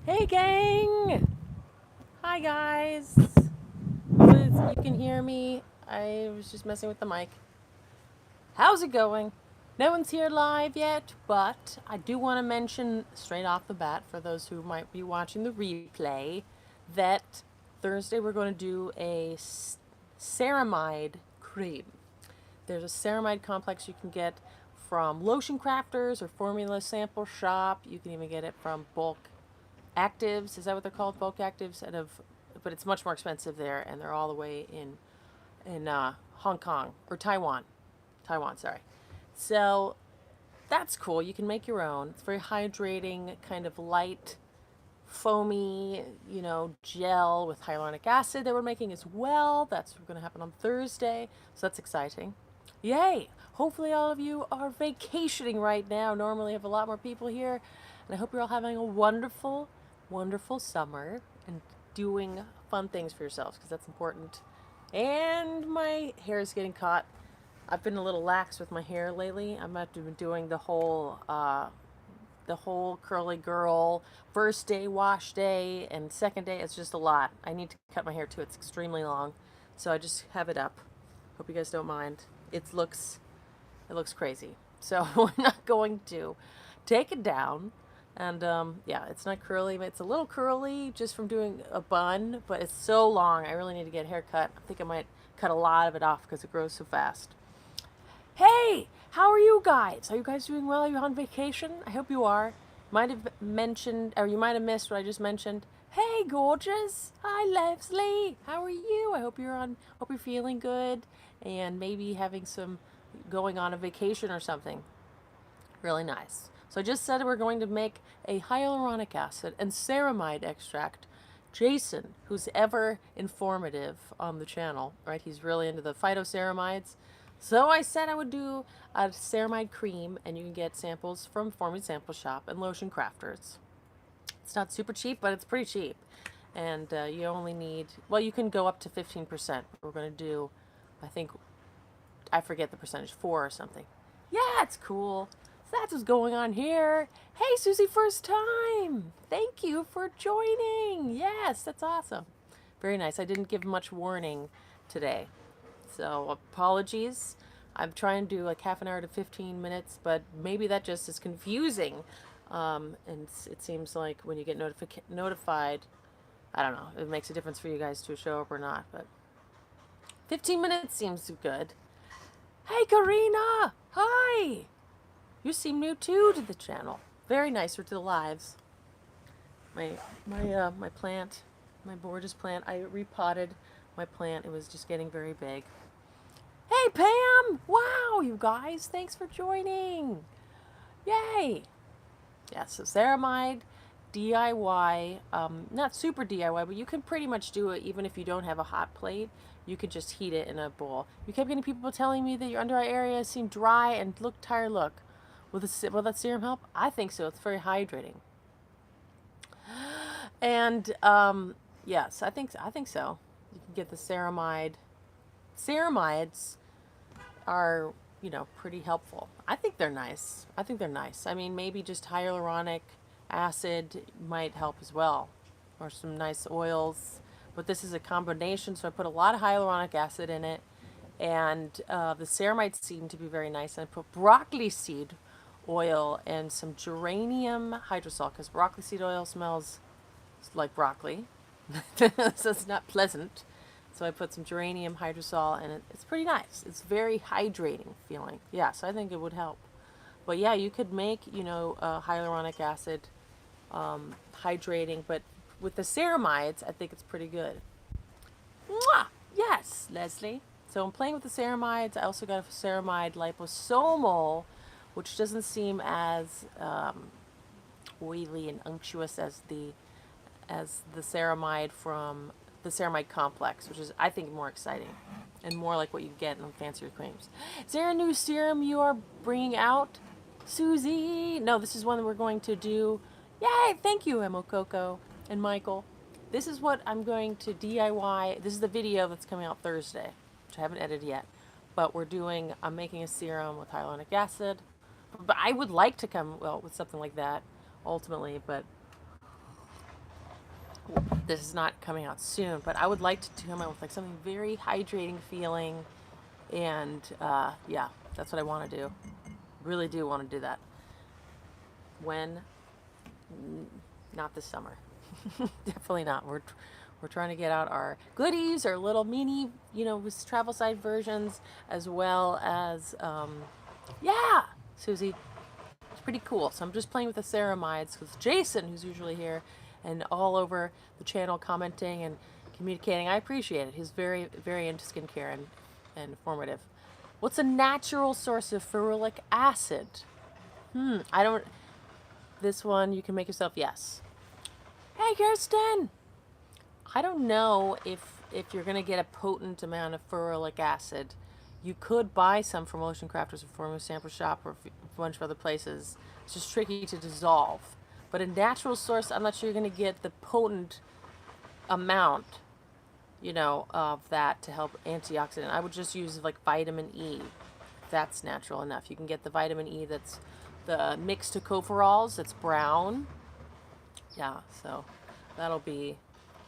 Hey gang! Hi guys! Hopefully you can hear me. I was just messing with the mic. How's it going? No one's here live yet, but I do want to mention straight off the bat for those who might be watching the replay that Thursday we're going to do a ceramide cream. There's a ceramide complex you can get from Lotion Crafters or Formula Sample Shop. You can even get it from Bulk Actives. Is that what they're called? Bulk Actives out of, but it's much more expensive there, and they're all the way in Hong Kong or Taiwan. Taiwan, sorry. So that's cool. You can make your own. It's very hydrating, kind of light, foamy, gel with hyaluronic acid that we're making as well. That's going to happen on Thursday. So that's exciting. Yay! Hopefully all of you are vacationing right now. Normally I have a lot more people here. And I hope you're all having a wonderful, wonderful summer and doing fun things for yourselves because that's important. And my hair is getting caught. I've been a little lax with my hair lately. I'm about to be doing the whole curly girl first day wash day and second day. It's just a lot. I need to cut my hair too. It's extremely long, so I just have it up. Hope you guys don't mind. It looks crazy, so we're not going to take it down. And yeah, it's not curly, but it's a little curly just from doing a bun, but it's so long. I really need to get a haircut. I think I might cut a lot of it off because it grows so fast. Hey, how are you guys? Are you guys doing well? Are you on vacation? I hope you are. Might have mentioned, or you might have missed what I just mentioned. Hey, gorgeous. Hi, Leslie. How are you? Hope you're feeling good and maybe having some going on a vacation or something. Really nice. So I just said we're going to make a hyaluronic acid and ceramide extract. Jason, who's ever informative on the channel, right? He's really into the phytoceramides. So I said I would do a ceramide cream, and you can get samples from Formula Sample Shop and Lotion Crafters. It's not super cheap, but it's pretty cheap. And you only need, well, you can go up to 15%. We're going to do, I think, I forget the percentage, 4 or something. Yeah, it's cool. So that's what's going on here. Hey, Susie, first time. Thank you for joining. Yes, that's awesome. Very nice. I didn't give much warning today. So apologies. I'm trying to do like half an hour to 15 minutes, but maybe that just is confusing. And it seems like when you get notified, I don't know, it makes a difference for you guys to show up or not, but 15 minutes seems good. Hey, Karina! Hi! You seem new too to the channel. Very nice, or to the lives. My plant, my gorgeous plant. I repotted my plant. It was just getting very big. Hey, Pam! Wow, you guys, thanks for joining. Yay! Yeah, so ceramide, DIY, not super DIY, but you can pretty much do it even if you don't have a hot plate. You could just heat it in a bowl. You kept getting people telling me that your under eye area seemed dry and look tired. Look, will that serum help? I think so. It's very hydrating. And yes, I think so. You can get the ceramide. Ceramides are, pretty helpful. I think they're nice. I mean, maybe just hyaluronic acid might help as well, or some nice oils. But this is a combination, so I put a lot of hyaluronic acid in it, and the ceramides seem to be very nice. And I put broccoli seed oil and some geranium hydrosol, because broccoli seed oil smells like broccoli, so it's not pleasant. So I put some geranium hydrosol, and it's pretty nice. It's very hydrating feeling. Yeah, so I think it would help. But yeah, you could make, hyaluronic acid hydrating, but with the ceramides, I think it's pretty good. Mwah! Yes, Leslie. So I'm playing with the ceramides. I also got a ceramide liposomal, which doesn't seem as oily and unctuous as the ceramide from the ceramide complex, which is, I think, more exciting and more like what you get in fancier creams. Is there a new serum you are bringing out, Susie? No, this is one that we're going to do. Yay! Thank you, Emo Coco and Michael. This is what I'm going to DIY. This is the video that's coming out Thursday, which I haven't edited yet. But I'm making a serum with hyaluronic acid. But I would like to come, well, with something like that, ultimately, but this is not coming out soon, but I would like to come out with like something very hydrating feeling, and yeah, that's what I want to do. Really do want to do that. When? Not this summer. Definitely not. We're trying to get out our goodies, our little mini, with travel side versions, as well as yeah, Susie. It's pretty cool. So I'm just playing with the ceramides with Jason, who's usually here, and all over the channel commenting and communicating. I appreciate it. He's very, very into skincare and informative. What's a natural source of ferulic acid? I don't. This one you can make yourself. Yes. Hey, Kirsten. I don't know if you're gonna get a potent amount of ferulic acid. You could buy some from Ocean Crafters or from a sample shop or a bunch of other places. It's just tricky to dissolve. But a natural source, I'm not sure you're gonna get the potent amount, of that to help antioxidant. I would just use like vitamin E. That's natural enough. You can get the vitamin E that's the mixed tocopherols. That's brown. Yeah, so that'll be.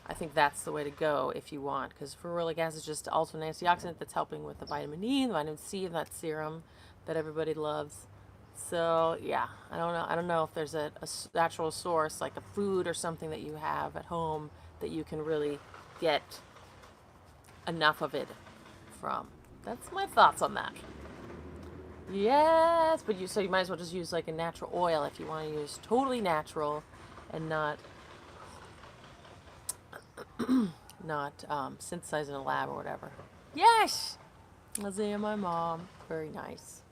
I think that's the way to go if you want, because ferulic acid is just also an antioxidant that's helping with the vitamin E and the vitamin C and that serum that everybody loves. So yeah, I don't know. I don't know if there's a natural source like a food or something that you have at home that you can really get enough of it from. That's my thoughts on that. Yes, but you might as well just use like a natural oil if you want to use totally natural and not synthesized in a lab or whatever. Yes, Lizzie and my mom, very nice.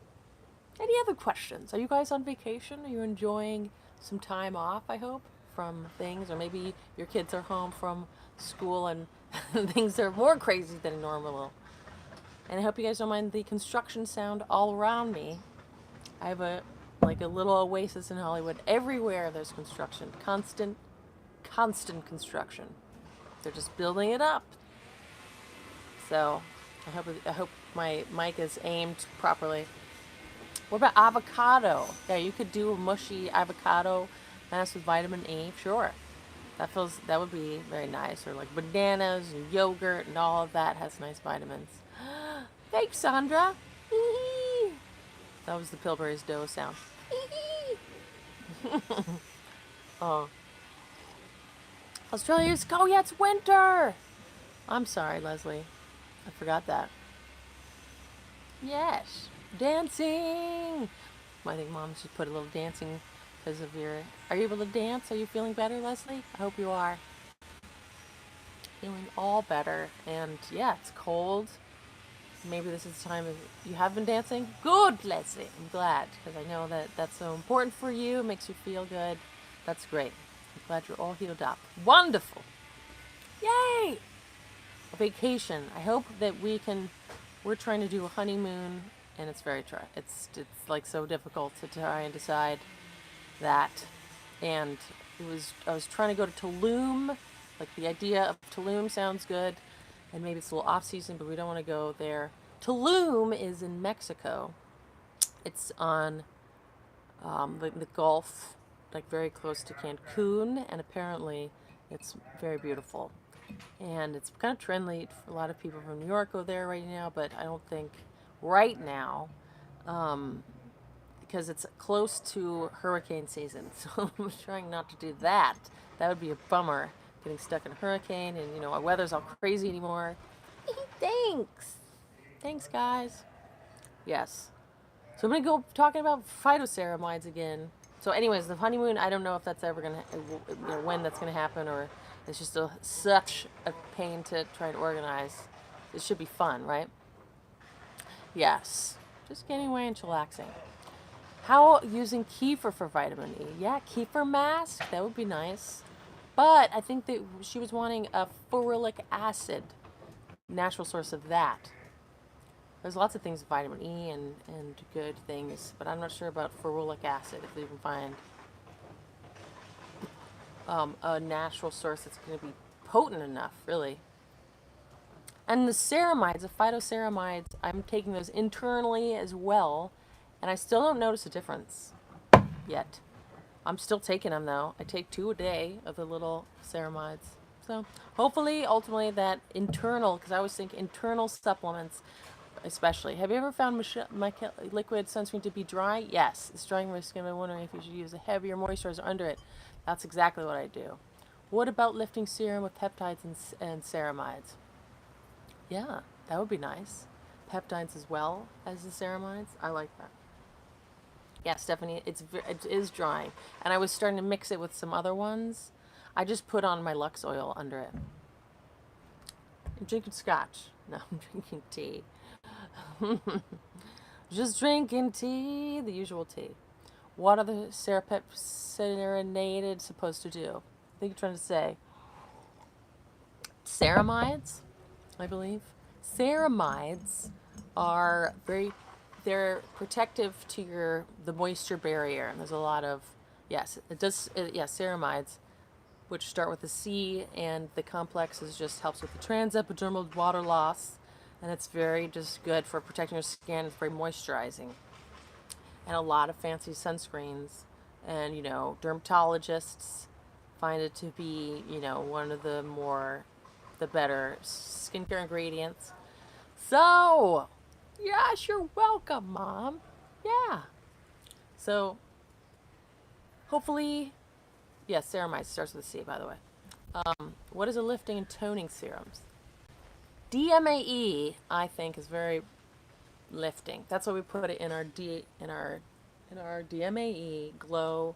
Any other questions? Are you guys on vacation? Are you enjoying some time off? I hope from things, or maybe your kids are home from school and things are more crazy than normal. And I hope you guys don't mind the construction sound all around me. I have a little oasis in Hollywood. Everywhere there's construction. Constant construction. They're just building it up. So I hope my mic is aimed properly. What about avocado? Yeah, you could do a mushy avocado mask with vitamin E. Sure. That would be very nice. Or like bananas and yogurt and all of that has nice vitamins. Thanks, Sandra. That was the Pillsbury's dough sound. Oh. Australia's go. Yeah, it's winter. I'm sorry, Leslie. I forgot that. Yes. Dancing. I think Mom should put a little dancing because of your... Are you able to dance? Are you feeling better, Leslie? I hope you are. Feeling all better. And yeah, it's cold. Maybe this is the time you have been dancing. Good, Leslie. I'm glad because I know that that's so important for you. It makes you feel good. That's great. I'm glad you're all healed up. Wonderful. Yay! A vacation. I hope that we're trying to do a honeymoon, and it's it's like so difficult to try and decide that. And I was trying to go to Tulum. Like the idea of Tulum sounds good, and maybe it's a little off season, but we don't want to go there. Tulum is in Mexico. It's on the Gulf, like very close to Cancun, and apparently it's very beautiful. And it's kind of trendy. A lot of people from New York go there right now, but I don't think right now, because it's close to hurricane season. So I'm trying not to do that. That would be a bummer, getting stuck in a hurricane, and our weather's all crazy anymore. Thanks. Thanks, guys. Yes. So I'm going to go talking about phytoceramides again. So anyways, the honeymoon, I don't know if that's ever going to, when that's going to happen, or it's just such a pain to try and organize. It should be fun, right? Yes. Just getting away and chillaxing. How using kefir for vitamin E? Yeah, kefir mask, that would be nice. But I think that she was wanting a ferulic acid, natural source of that. There's lots of things with vitamin E and good things, but I'm not sure about ferulic acid, if you can find a natural source that's going to be potent enough, really. And the ceramides, the phytoceramides, I'm taking those internally as well, and I still don't notice a difference yet. I'm still taking them though. I take 2 a day of the little ceramides. So hopefully, ultimately, that internal, because I always think internal supplements, especially. Have you ever found liquid sunscreen to be dry? Yes, it's drying my skin. I'm wondering if you should use a heavier moisturizer under it. That's exactly what I do. What about lifting serum with peptides and ceramides? Yeah, that would be nice. Peptides as well as the ceramides. I like that. Yeah, Stephanie, it is drying, and I was starting to mix it with some other ones. I just put on my Lux oil under it. I'm drinking scotch. No, I'm drinking tea. Just drinking tea, the usual tea. What are the serenaded supposed to do? I think you're trying to say ceramides, I believe. Ceramides are they're protective to the moisture barrier, and there's a lot of, yes, ceramides, which start with a C, and the complex just helps with the transepidermal water loss, and it's very just good for protecting your skin. It's very moisturizing, and a lot of fancy sunscreens, and dermatologists find it to be one of the better skincare ingredients. So, yes, you're welcome, Mom. Yeah. So, hopefully, yes, ceramide starts with a C, by the way. What is a lifting and toning serums? DMAE, I think, is very lifting. That's why we put it in our DMAE Glow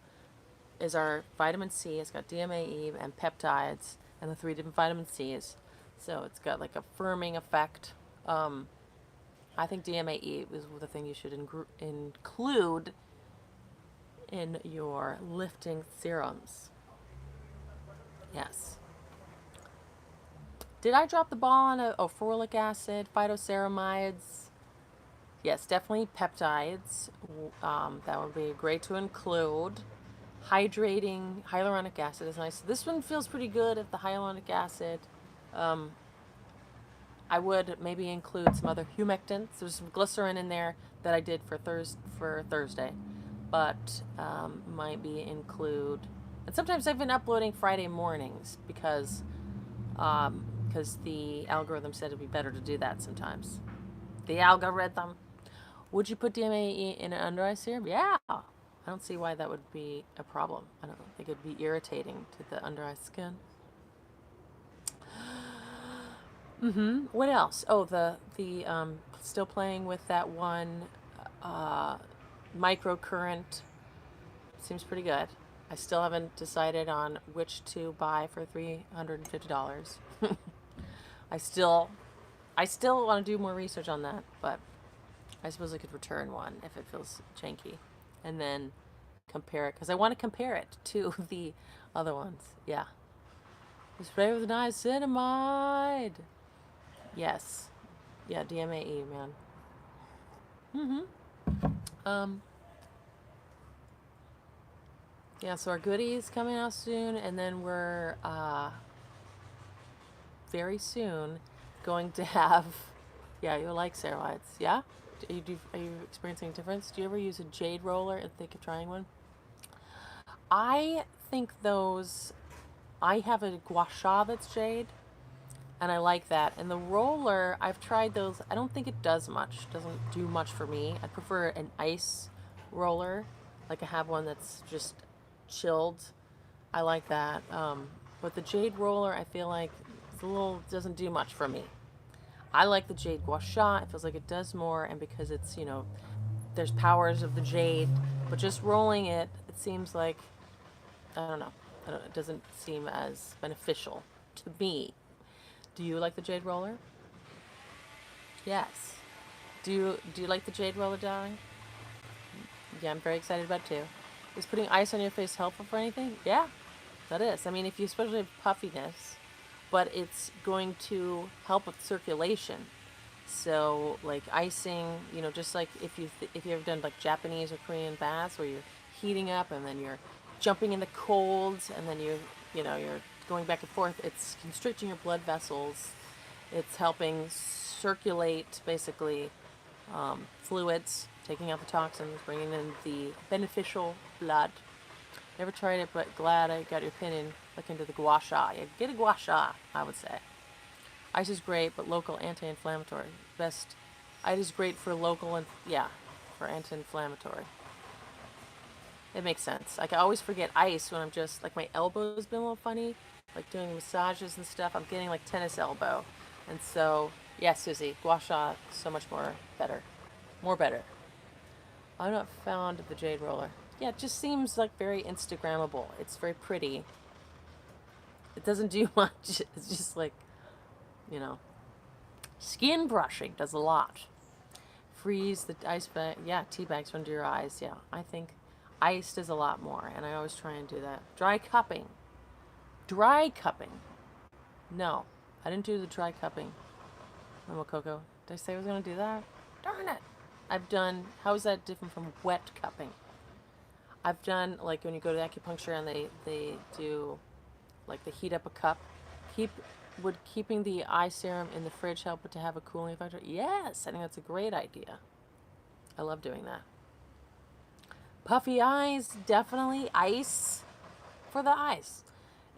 is our vitamin C. It's got DMAE and peptides and the 3 different vitamin C's. So it's got like a firming effect. I think DMAE is the thing you should include in your lifting serums. Yes. Did I drop the ball on folic acid, phytoceramides? Yes, definitely peptides. That would be great to include. Hydrating hyaluronic acid is nice. This one feels pretty good at the hyaluronic acid. I would maybe include some other humectants. There's some glycerin in there that I did for Thursday, but might be include. And sometimes I've been uploading Friday mornings because the algorithm said it'd be better to do that sometimes. The algorithm. Would you put DMAE in an under eye serum? Yeah. I don't see why that would be a problem. I don't think it'd be irritating to the under eye skin. What else? Oh, the still playing with that one microcurrent. Seems pretty good. I still haven't decided on which to buy for $350. I still want to do more research on that, but I suppose I could return one if it feels janky, and then compare it, because I want to compare it to the other ones. Yeah. You spray with niacinamide. Yes. Yeah, DMAE, man. Yeah, so our goodies coming out soon, and then we're very soon going to have, yeah, you'll like ceramides, yeah? Are you experiencing a difference? Do you ever use a jade roller and think of trying one? I think I have a gua sha that's jade, and I like that. And the roller, I've tried those. I don't think it does much. Doesn't do much for me. I prefer an ice roller. Like I have one that's just chilled. I like that. But the jade roller, I feel like doesn't do much for me. I like the jade gua sha. It feels like it does more, and because it's, there's powers of the jade, but just rolling it, it seems like, I don't know. It doesn't seem as beneficial to me. Do you like the jade roller? Yes. Do you like the jade roller, darling? Yeah, I'm very excited about it too. Is putting ice on your face helpful for anything? Yeah, that is. I mean, if you especially have puffiness, but it's going to help with circulation. So, like icing, just like if you've ever done like Japanese or Korean baths where you're heating up and then you're jumping in the cold and then you're going back and forth. It's constricting your blood vessels. It's helping circulate basically fluids, taking out the toxins, bringing in the beneficial blood. Never tried it, but glad I got your opinion. Look into the gua sha. Yeah, get a gua sha, I would say. Ice is great, but local anti-inflammatory. Best. Ice is great for local and yeah, for anti-inflammatory. It makes sense. Like I always forget ice when I'm just like my elbow's been a little funny, like doing massages and stuff. I'm getting like tennis elbow, and so yeah, Susie, gua sha so much more better. I've not found the jade roller. Yeah, it just seems like very Instagrammable. It's very pretty. It doesn't do much. It's just like, you know, skin brushing does a lot. Freeze the ice bag. Yeah, tea bags under your eyes. Yeah, I think ice does a lot more, and I always try and do that. Dry cupping. Dry cupping. No, I didn't do the dry cupping. Mama Coco. Did I say I was going to do that? Darn it. I've done, how is that different from wet cupping? I've done, like, when you go to acupuncture and they do, like, they heat up a cup. Would keeping the eye serum in the fridge help it to have a cooling effect? Yes, I think that's a great idea. I love doing that. Puffy eyes, definitely ice for the eyes.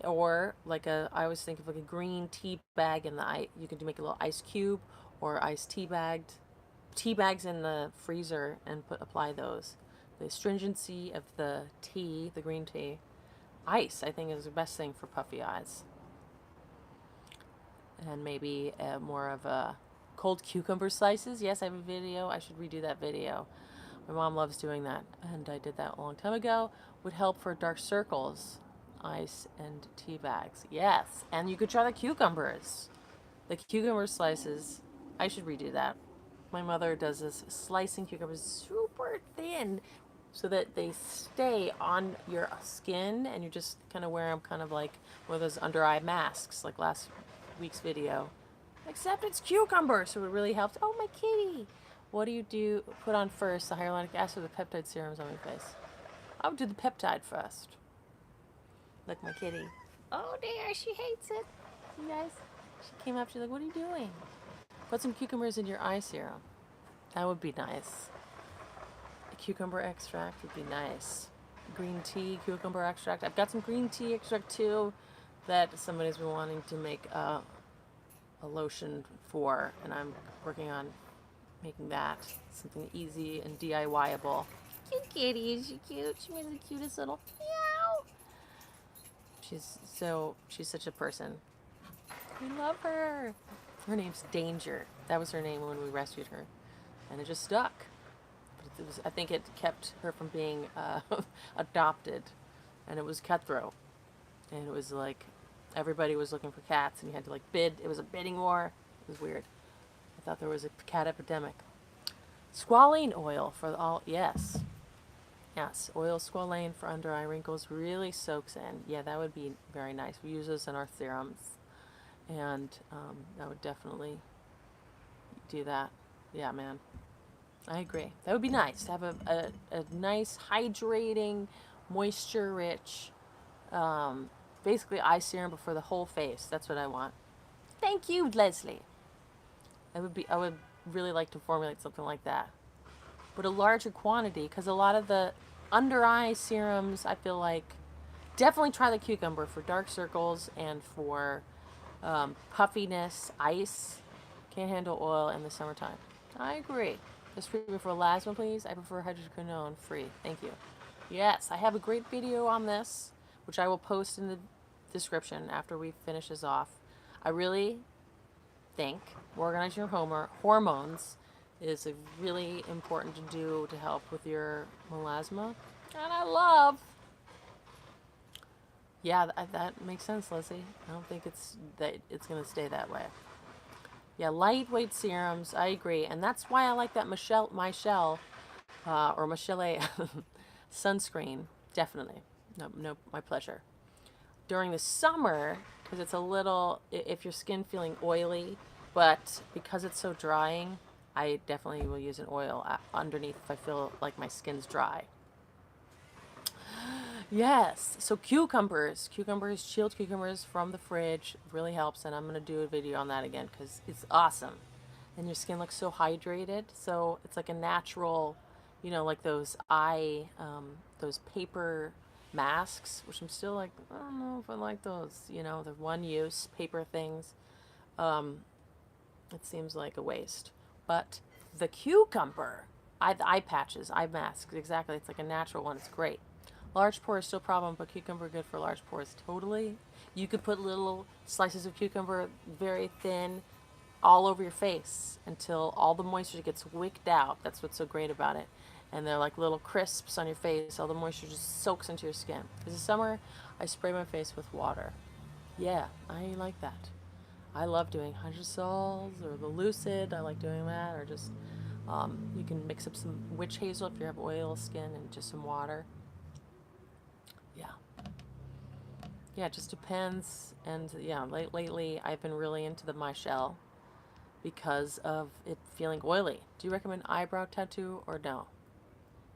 Or like I always think of like a green tea bag in the ice. You can make a little ice cube or ice tea bags in the freezer and apply those. The astringency of the tea, the green tea, ice I think is the best thing for puffy eyes. And maybe more of a cold cucumber slices. Yes, I have a video. I should redo that video. My mom loves doing that, and I did that a long time ago. Would help for dark circles. Ice and tea bags. Yes, and you could try the cucumbers. The cucumber slices. I should redo that. My mother does this, slicing cucumbers super thin so that they stay on your skin, and you just kind of wear them kind of like one of those under eye masks, like last week's video. Except it's cucumber, so it really helps. Oh, my kitty. What do you do? Put on first the hyaluronic acid or the peptide serums on my face? I would do the peptide first. Look, my kitty. Oh dear, she hates it. You guys, she came up, she's like, what are you doing? Put some cucumbers in your eye serum. That would be nice. A cucumber extract would be nice. Green tea, cucumber extract. I've got some green tea extract too that somebody's been wanting to make a lotion for, and I'm working on making that something easy and DIY-able. Cute kitty, is she cute? She made the cutest little meow. She's such a person. We love her. Her name's Danger. That was her name when we rescued her, and it just stuck. But I think it kept her from being adopted, and it was cutthroat, and it was like everybody was looking for cats, and you had to like bid. It was a bidding war. It was weird. I thought there was a cat epidemic. Squalane oil for all, yes. Yes, oil squalane for under eye wrinkles really soaks in. Yeah, that would be very nice. We use those in our serums, and I would definitely do that. Yeah, man. I agree. That would be nice to have a nice, hydrating, moisture-rich, basically eye serum, but for the whole face. That's what I want. Thank you, Leslie. I would really like to formulate something like that, but a larger quantity, because a lot of the under eye serums, I feel like, definitely try the cucumber for dark circles and for puffiness. Ice can't handle oil in the summertime. I agree. Just free for Melasma, please. I prefer hydroquinone free. Thank you. Yes, I have a great video on this, which I will post in the description after we finish this off. I really think organizing your hormones is really important to do to help with your melasma. And I love. Yeah, that makes sense, Lizzie. I don't think it's going to stay that way. Yeah, lightweight serums, I agree. And that's why I like that Michelle sunscreen. Definitely. No, my pleasure. During the summer, because it's a little, if your skin feeling oily, but because it's so drying, I definitely will use an oil underneath if I feel like my skin's dry. Yes, so cucumbers, chilled cucumbers from the fridge really helps, and I'm going to do a video on that again because it's awesome. And your skin looks so hydrated, so it's like a natural, like those those paper masks, which I'm still like, I don't know if I like those. You know, the one-use paper things. Um, it seems like a waste. But the cucumber, the eye patches, eye masks, exactly. It's like a natural one. It's great. Large pore is still a problem, but cucumber good for large pores. Totally. You could put little slices of cucumber, very thin, all over your face until all the moisture gets wicked out. That's what's so great about it. And they're like little crisps on your face. All the moisture just soaks into your skin. Because in summer, I spray my face with water. Yeah, I like that. I love doing hydrosols or the Lucid. I like doing that. Or just, you can mix up some witch hazel if you have oil skin and just some water. Yeah. Yeah, it just depends. And yeah, lately I've been really into the Michelle because of it feeling oily. Do you recommend eyebrow tattoo or no?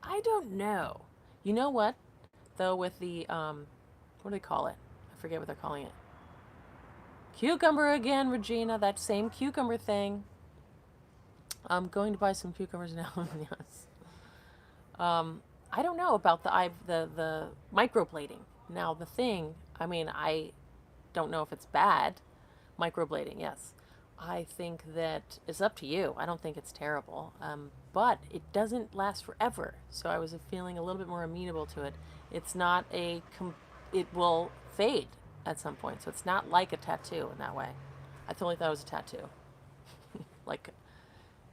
I don't know. You know what? Though with the what do they call it? I forget what they're calling it. Cucumber again, Regina. That same cucumber thing. I'm going to buy some cucumbers now. Yes. I don't know about the microblading. Now the thing. I mean, I don't know if it's bad. Microblading, yes. I think that it's up to you. I don't think it's terrible. But it doesn't last forever. So I was feeling a little bit more amenable to it. It's not it will fade at some point. So it's not like a tattoo in that way. I totally thought it was a tattoo. Like,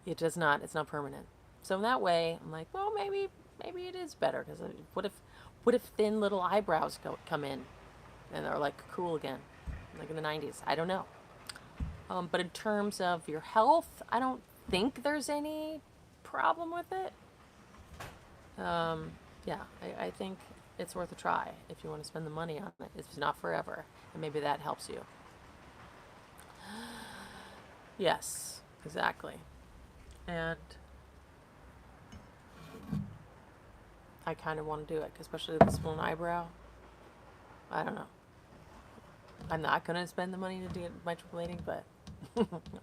it's not permanent. So in that way, I'm like, well, maybe it is better. Because what if thin little eyebrows come in and they're like cool again? Like in the 90s. I don't know. But in terms of your health, I don't think there's any problem with it. Yeah, I think it's worth a try if you want to spend the money on it. It's not forever, and maybe that helps you. Yes, exactly. And I kind of want to do it, especially this one eyebrow. I don't know. I'm not going to spend the money to do microblading, but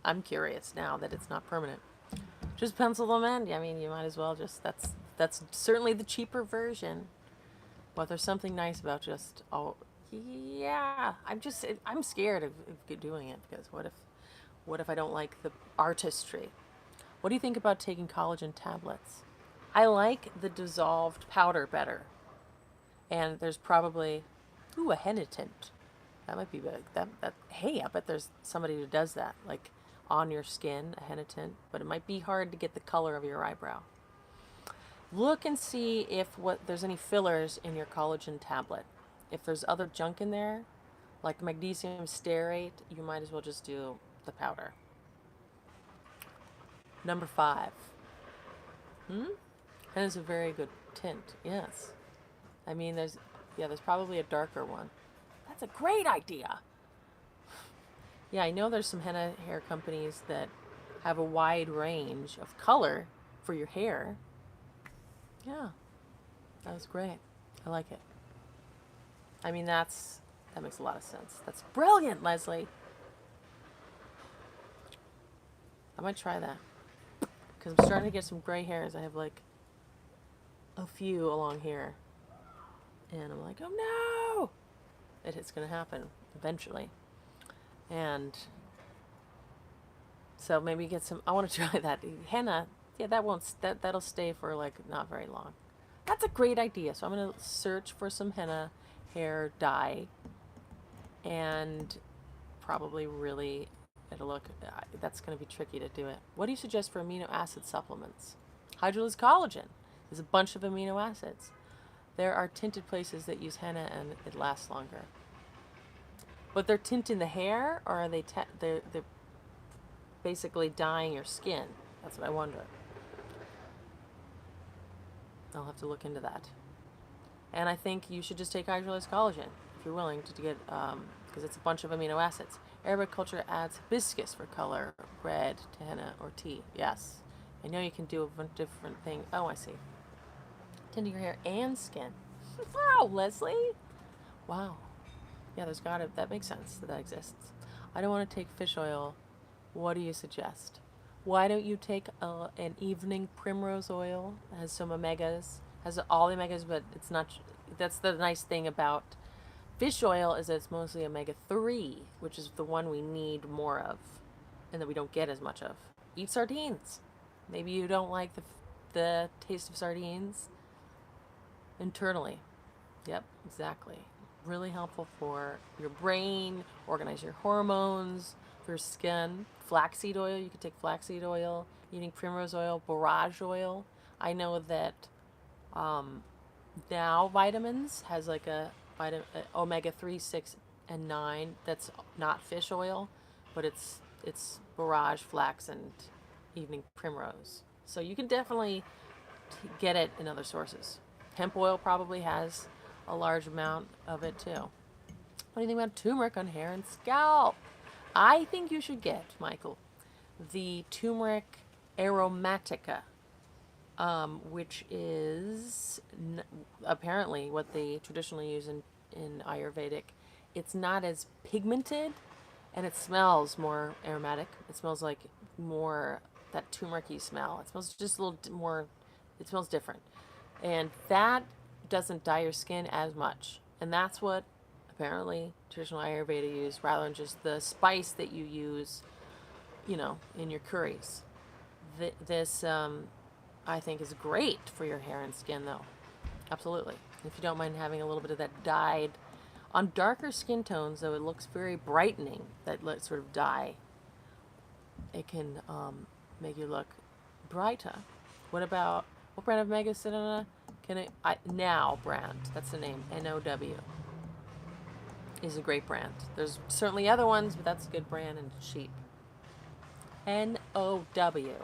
I'm curious now that it's not permanent. Just pencil them in. I mean, you might as well just, that's certainly the cheaper version. But there's something nice about just, oh, yeah. I'm scared of doing it because what if I don't like the artistry? What do you think about taking collagen tablets? I like the dissolved powder better. And there's probably, a henna tint. That might be big. Hey, I bet there's somebody who does that, like on your skin, a henna tint. But it might be hard to get the color of your eyebrow. Look and see if there's any fillers in your collagen tablet. If there's other junk in there, like magnesium stearate, you might as well just do the powder. Number 5. Henna's a very good tint. Yes. I mean, there's probably a darker one. That's a great idea. Yeah, I know there's some henna hair companies that have a wide range of color for your hair. Yeah, that was great. I like it. I mean, that makes a lot of sense. That's brilliant, Leslie. I might try that. Because I'm starting to get some gray hairs. I have like a few along here. And I'm like, oh no! It's going to happen eventually. And so maybe get some, I want to try that. Henna, yeah, that'll stay for like not very long. That's a great idea. So I'm going to search for some henna hair dye and probably really, that's going to be tricky to do it. What do you suggest for amino acid supplements? Hydrolysed collagen is a bunch of amino acids. There are tinted places that use henna and it lasts longer. But they're tinting the hair, or are they're basically dyeing your skin? That's what I wonder. I'll have to look into that. And I think you should just take hydrolyzed collagen if you're willing to get, because it's a bunch of amino acids. Arabic culture adds hibiscus for color, red to henna or tea. Yes, I know you can do a different thing. Oh, I see. Tinting your hair and skin. Wow, Leslie. Wow. Yeah, that makes sense that exists. I don't want to take fish oil. What do you suggest? Why don't you take an evening primrose oil? It has some omegas, has all the omegas, but it's not that's the nice thing about fish oil is that it's mostly omega-3, which is the one we need more of and that we don't get as much of. Eat sardines. Maybe you don't like the taste of sardines internally. Yep, exactly. Really helpful for your brain, organize your hormones, for your skin. Flaxseed oil, you could take flaxseed oil, eating primrose oil, borage oil. I know that now vitamins has like a omega-3, 6, and 9 that's not fish oil, but it's borage, flax, and evening primrose. So you can definitely get it in other sources. Hemp oil probably has a large amount of it too. What do you think about turmeric on hair and scalp? I think you should get, Michael, the turmeric aromatica, which is apparently what they traditionally use in Ayurvedic. It's not as pigmented and it smells more aromatic. It smells like more that turmeric-y smell. It smells just a little more, it smells different. And that doesn't dye your skin as much. And that's what apparently traditional Ayurveda use rather than just the spice that you use, in your curries. This, I think, is great for your hair and skin, though. Absolutely. If you don't mind having a little bit of that dyed. On darker skin tones, though, it looks very brightening, that sort of dye. It can make you look brighter. What brand of Megacidina? Now brand, that's the name, N-O-W, is a great brand. There's certainly other ones, but that's a good brand and cheap. N-O-W.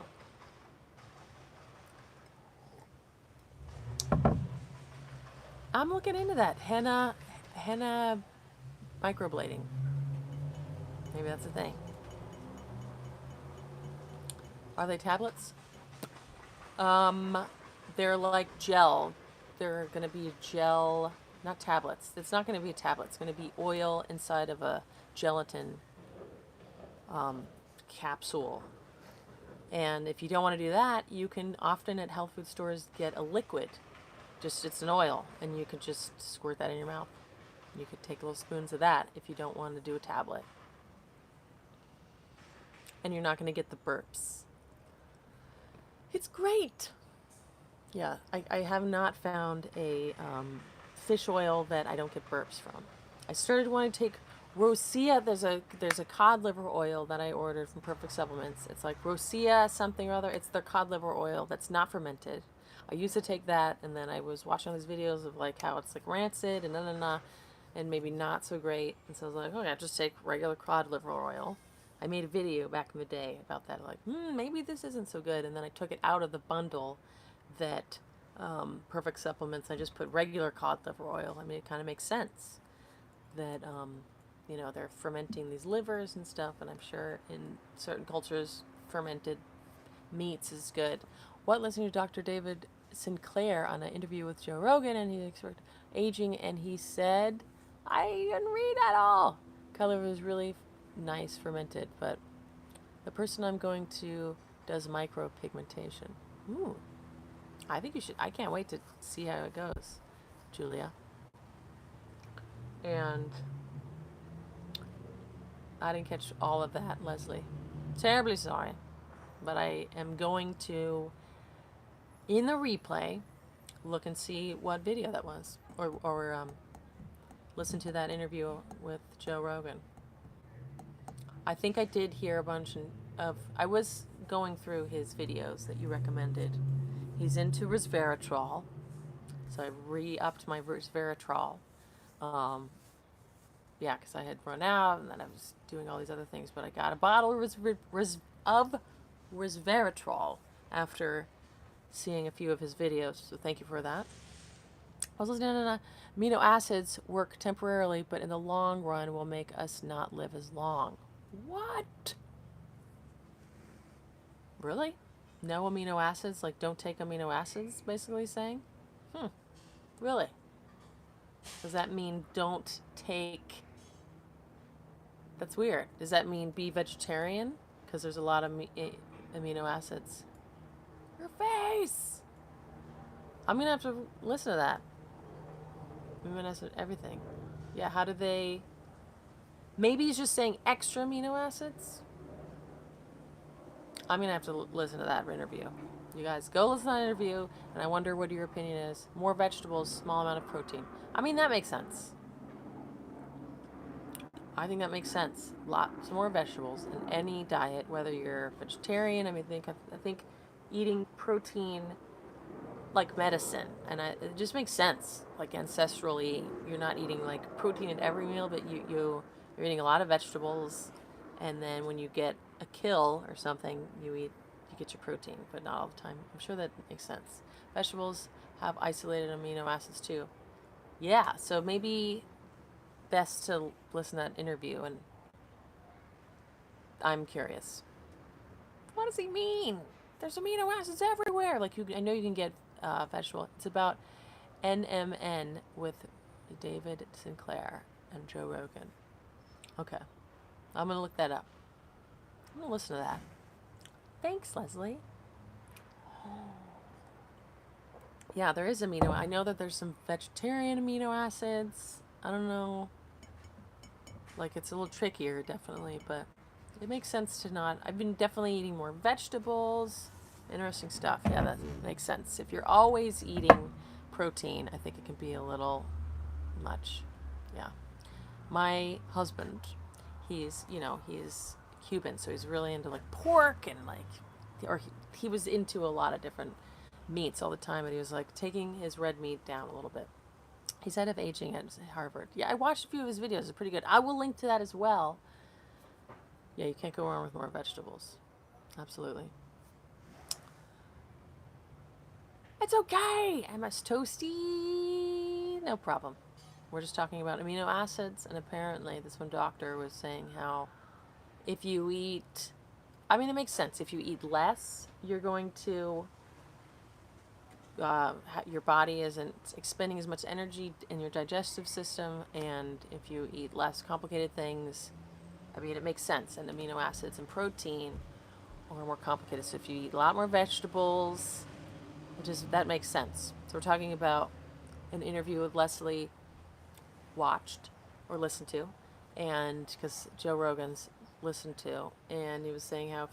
I'm looking into that. Henna microblading. Maybe that's a thing. Are they tablets? They're like gel. They're going to be gel, not tablets. It's not going to be a tablet. It's going to be oil inside of a gelatin capsule. And if you don't want to do that, you can often at health food stores get a liquid. It's an oil, and you can just squirt that in your mouth. You could take little spoons of that if you don't want to do a tablet. And you're not going to get the burps. It's great. Yeah, I have not found a fish oil that I don't get burps from. I started wanting to take Rosea. There's a cod liver oil that I ordered from Perfect Supplements. It's like Rosea something or other. It's their cod liver oil that's not fermented. I used to take that, and then I was watching all these videos of like how it's like rancid and and maybe not so great. And so I was like, okay, I'll just take regular cod liver oil. I made a video back in the day about that, like, maybe this isn't so good. And then I took it out of the bundle that Perfect Supplements. I just put regular cod liver oil. I mean, it kind of makes sense that they're fermenting these livers and stuff, and I'm sure in certain cultures fermented meats is good. What, listening to Dr. David Sinclair on an interview with Joe Rogan, and he expert aging, and he said, I didn't read at all. Cod liver is really nice fermented, but the person I'm going to does micropigmentation. Ooh. I think you should. I can't wait to see how it goes, Julia. And I didn't catch all of that, Leslie. Terribly sorry. But I am going to, in the replay, look and see what video that was. Or listen to that interview with Joe Rogan. I think I did hear a bunch of... I was going through his videos that you recommended. He's into resveratrol, so I re-upped my resveratrol. Yeah, because I had run out, and then I was doing all these other things, but I got a bottle of resveratrol after seeing a few of his videos, so thank you for that. I was listening to amino acids work temporarily, but in the long run will make us not live as long. What? Really? No amino acids? Like, don't take amino acids, basically saying? Really? Does that mean don't take... That's weird. Does that mean be vegetarian? Because there's a lot of amino acids. Your face! I'm going to have to listen to that. Amino acid, everything. Yeah, how do they... Maybe he's just saying extra amino acids? I'm going to have to listen to that interview. You guys go listen to that interview, and I wonder what your opinion is. More vegetables, small amount of protein. I mean, that makes sense. I think that makes sense. Lots more vegetables in any diet, whether you're vegetarian. I mean, I think eating protein like medicine, and it just makes sense. Like ancestrally, you're not eating like protein at every meal, but you're eating a lot of vegetables, and then when you get a kill or something, you get your protein, but not all the time. I'm sure that makes sense. Vegetables have isolated amino acids too. Yeah, so maybe best to listen to that interview, and I'm curious. What does he mean? There's amino acids everywhere. Like I know you can get vegetable. It's about NMN with David Sinclair and Joe Rogan. Okay, I'm gonna look that up. I'm gonna listen to that. Thanks, Leslie. Yeah, there is amino. I know that there's some vegetarian amino acids. I don't know. Like it's a little trickier, definitely, but it makes sense to not. I've been definitely eating more vegetables. Interesting stuff. Yeah, that makes sense. If you're always eating protein, I think it can be a little much. Yeah. My husband, he's Cuban, so he's really into like pork and like, or he was into a lot of different meats all the time, and he was like taking his red meat down a little bit. He's head of aging at Harvard. Yeah, I watched a few of his videos. It's pretty good. I will link to that as well. Yeah, you can't go wrong with more vegetables. Absolutely. It's okay. I'm a toasty. No problem. We're just talking about amino acids, and apparently this one doctor was saying how if you eat, I mean, it makes sense. If you eat less, you're going to, your body isn't expending as much energy in your digestive system, and if you eat less complicated things, I mean, it makes sense. And amino acids and protein are more complicated. So if you eat a lot more vegetables, that makes sense. So we're talking about an interview with Leslie watched or listened to, and because Joe Rogan's listened to, and he was saying how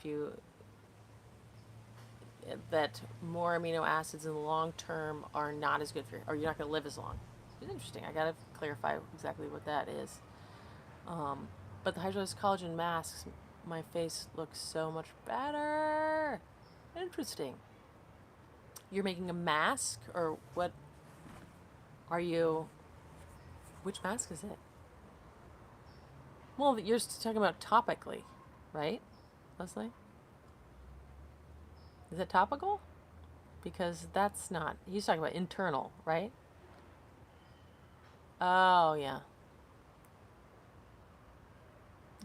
that more amino acids in the long term are not as good for you, or you're not going to live as long. It's interesting. I got to clarify exactly what that is. But the hydrolyzed collagen masks my face looks so much better. Interesting. You're making a mask, or what are you? Which mask is it? Well, you're talking about topically, right, Leslie? Is it topical? Because that's not. He's talking about internal, right? Oh, yeah.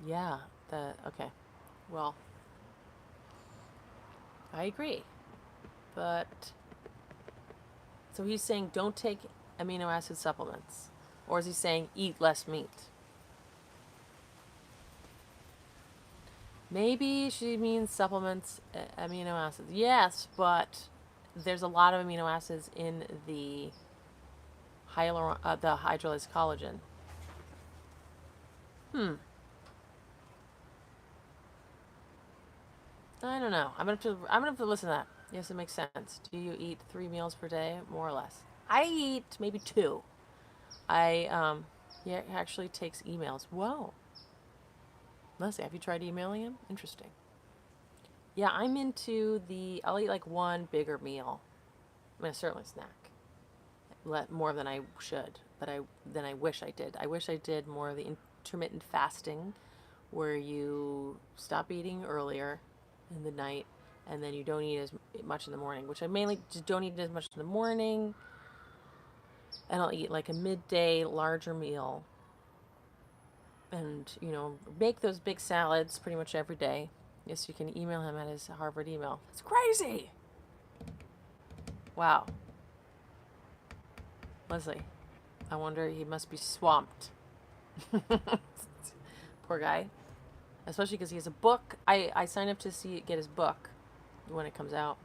Yeah. Okay. Well, I agree. But so he's saying don't take amino acid supplements, or is he saying eat less meat? Maybe she means supplements, amino acids. Yes, but there's a lot of amino acids in the the hydrolyzed collagen. I don't know. I'm gonna have to listen to that. Yes, it makes sense. Do you eat 3 meals per day, more or less? I eat maybe 2. Yeah, it actually takes emails. Whoa. Leslie, have you tried emailing him? Interesting. Yeah, I'm into I'll eat like one bigger meal. I'm gonna certainly snack. More than I should, but than I wish I did. I wish I did more of the intermittent fasting, where you stop eating earlier in the night, and then you don't eat as much in the morning, which I mainly just don't eat as much in the morning, and I'll eat like a midday larger meal, and make those big salads pretty much every day. Yes, you can email him at his Harvard email. It's crazy. Wow. Leslie, I wonder, he must be swamped. Poor guy. Especially because he has a book. I sign up to get his book when it comes out.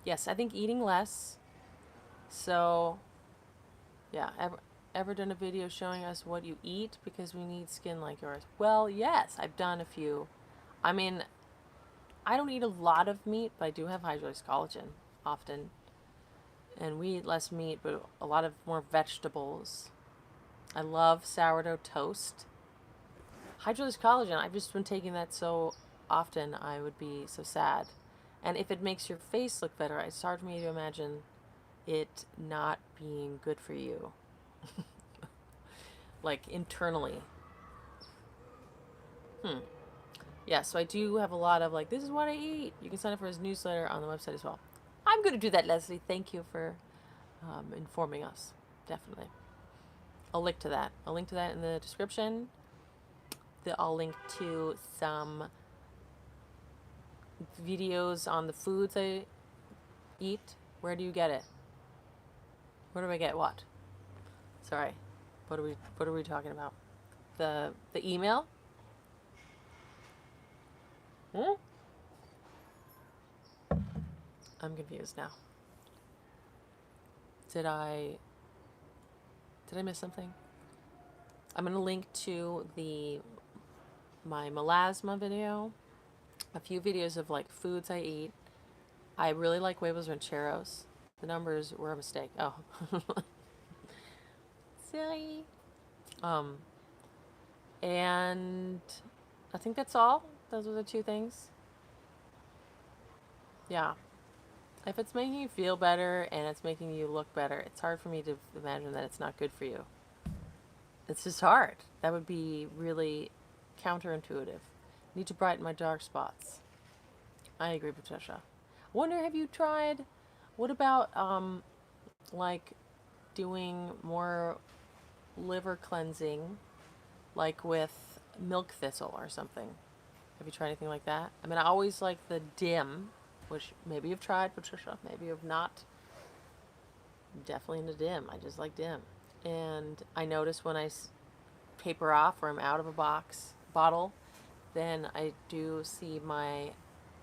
Yes, I think eating less. So, yeah, ever done a video showing us what you eat because we need skin like yours? Well, yes, I've done a few. I mean, I don't eat a lot of meat, but I do have hydrolyzed collagen often. And we eat less meat, but a lot of more vegetables. I love sourdough toast. Hydrolyzed collagen, I've just been taking that so often I would be so sad. And if it makes your face look better, it's hard for me to imagine it not being good for you. Like internally. Hmm. Yeah, so I do have a lot of like, this is what I eat. You can sign up for his newsletter on the website as well. I'm going to do that, Leslie. Thank you for informing us. Definitely. I'll link to that. I'll link to that in the description. I'll link to some videos on the foods I eat. Where do you get it? Where do I get what? Sorry. What are we talking about? The email? Hmm? I'm confused now. Did I miss something? I'm gonna link to my melasma video, a few videos of like foods I eat. I really like huevos rancheros. The numbers were a mistake. Oh, silly. Um, and I think that's all. Those are the two things. Yeah. If it's making you feel better and it's making you look better, it's hard for me to imagine that it's not good for you. It's just hard. That would be really counterintuitive. Need to brighten my dark spots. I agree, Patricia. Wonder, have you tried? What about like doing more liver cleansing, like with milk thistle or something? Have you tried anything like that? I mean, I always like the dim, which maybe you've tried, Patricia. Maybe you've not. Definitely into dim. I just like dim. And I notice when I paper off or I'm out of a bottle, then I do see my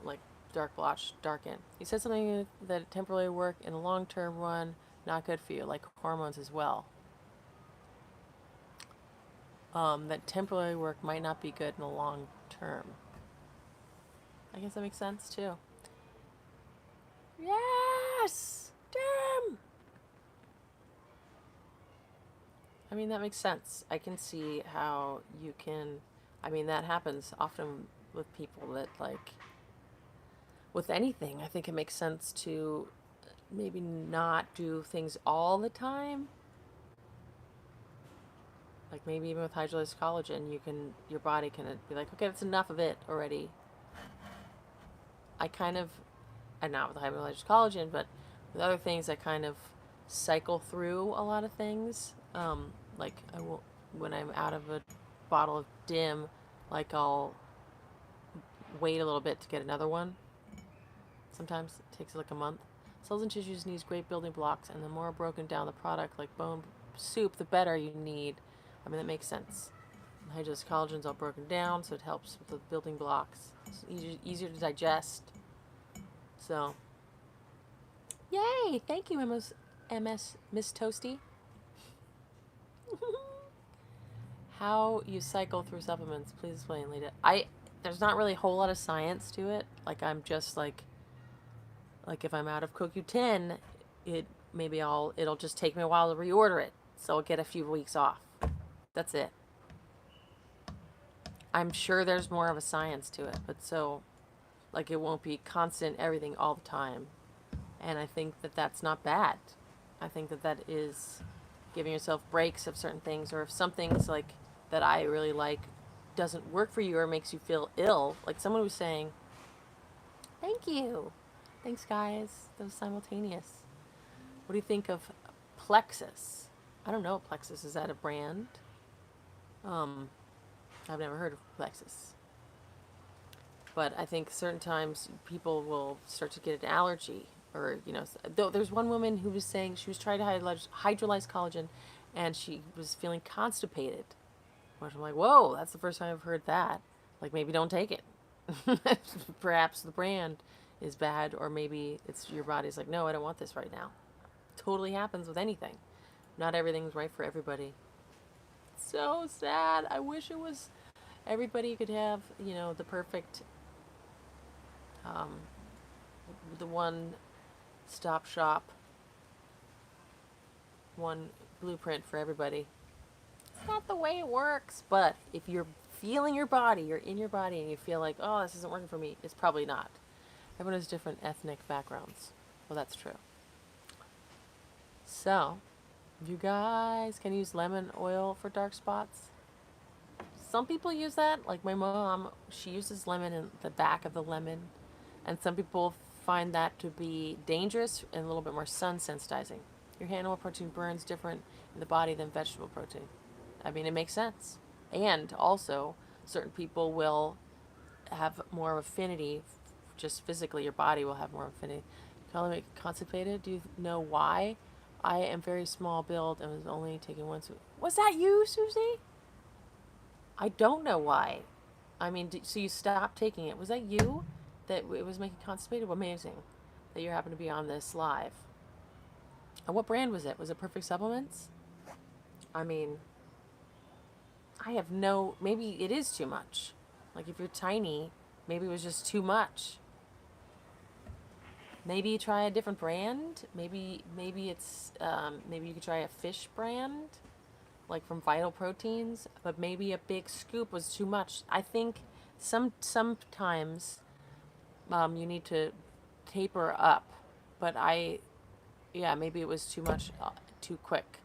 like dark blotch darken. You said something that temporarily work in the long term run, not good for you, like hormones as well. That temporary work might not be good in the long term. I guess that makes sense too. Yes! Damn! I mean, that makes sense. I can see how you can. I mean, that happens often with people that, like, with anything. I think it makes sense to maybe not do things all the time. Like, maybe even with hydrolyzed collagen, your body can be like, okay, that's enough of it already. I kind of, and not with hydrolyzed collagen, but with other things, I kind of cycle through a lot of things. Like I will, when I'm out of a bottle of dim, like I'll wait a little bit to get another one. Sometimes it takes like a month. Cells and tissues need great building blocks, and the more broken down the product, like bone soup, the better you need. I mean, that makes sense. Hydrolyzed collagen's all broken down, so it helps with the building blocks. It's easier to digest. So, yay! Thank you, MS Miss Toasty. How you cycle through supplements? Please explain, Lita. There's not really a whole lot of science to it. Like I'm just like if I'm out of CoQ10, it'll just take me a while to reorder it, so I'll get a few weeks off. That's it. I'm sure there's more of a science to it, but so like it won't be constant everything all the time. And I think that that's not bad. I think that that is giving yourself breaks of certain things, or if something's like that I really like doesn't work for you or makes you feel ill. Like someone was saying, thank you. Thanks, guys. That was simultaneous. What do you think of Plexus? I don't know Plexus. Is that a brand? I've never heard of Plexus. But I think certain times people will start to get an allergy. Or, there's one woman who was saying she was trying to hydrolyze collagen and she was feeling constipated. Which I'm like, whoa, that's the first time I've heard that. Like, maybe don't take it. Perhaps the brand is bad, or maybe it's your body's like, no, I don't want this right now. Totally happens with anything. Not everything's right for everybody. So sad. I wish it was everybody could have, the perfect, um, the one stop shop, one blueprint for everybody. It's not the way it works, but if you're feeling your body, you're in your body, and you feel like, oh, this isn't working for me, it's probably not. Everyone has different ethnic backgrounds. Well, that's true. So, you guys can use lemon oil for dark spots. Some people use that, like my mom, she uses lemon in the back of the lemon, and some people find that to be dangerous and a little bit more sun sensitizing. Your animal protein burns different in the body than vegetable protein. I mean, it makes sense. And also, certain people will have more affinity, just physically, your body will have more affinity. Calling it constipated, do you know why? I am very small build and was only taking one. Was that you, Susie? I don't know why. I mean, so you stopped taking it. Was that you that it was making constipated? Well, amazing that you happen to be on this live. And what brand was it? Was it Perfect Supplements? I mean, I have no, maybe it is too much. Like if you're tiny, maybe it was just too much. Maybe you try a different brand. Maybe it's, maybe you could try a fish brand, like from Vital Proteins, but maybe a big scoop was too much. I think sometimes you need to taper up, but yeah, maybe it was too much, too quick.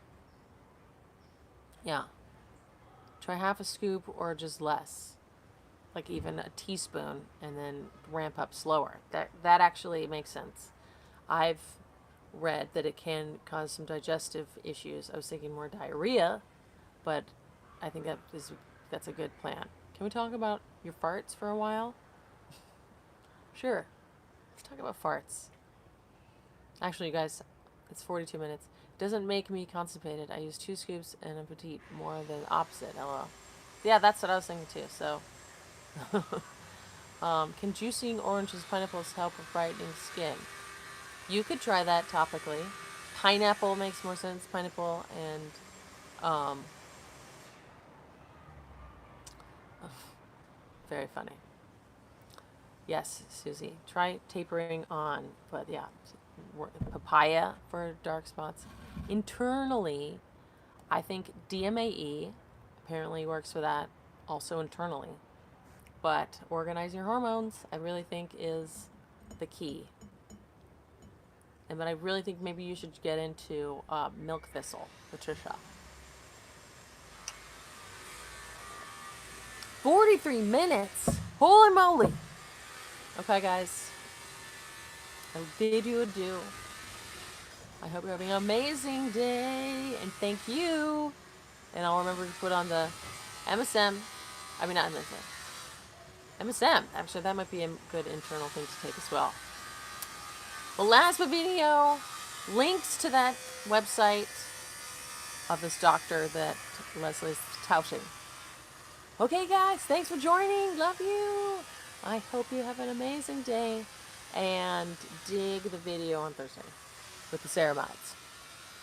Yeah. Try half a scoop or just less, like even a teaspoon, and then ramp up slower. That actually makes sense. I've read that it can cause some digestive issues. I was thinking more diarrhea, but I think that's a good plan. Can we talk about your farts for a while? Sure. Let's talk about farts. Actually, you guys, it's 42 minutes. Doesn't make me constipated. I use 2 scoops and a petite, more than opposite. LOL. Yeah, that's what I was thinking too. So, can juicing oranges, pineapples help with brightening skin? You could try that topically. Pineapple makes more sense. Pineapple and very funny. Yes, Susie. Try tapering on, but yeah, papaya for dark spots. Internally, I think DMAE apparently works for that, also internally. But organizing your hormones, I really think, is the key. But I really think maybe you should get into milk thistle, Patricia. 43 minutes? Holy moly! Okay, guys. I bid you adieu. I hope you're having an amazing day, and thank you. And I'll remember to put on the MSM. I mean, not MSM. MSM. Actually, that might be a good internal thing to take as well. Melasma video. Links to that website of this doctor that Leslie's touting. Okay, guys. Thanks for joining. Love you. I hope you have an amazing day. And dig the video on Thursday with the ceramides.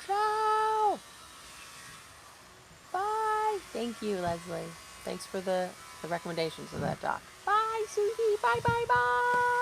Ciao. Bye. Thank you, Leslie. Thanks for the recommendations of that doc. Bye, Susie. Bye, bye, bye.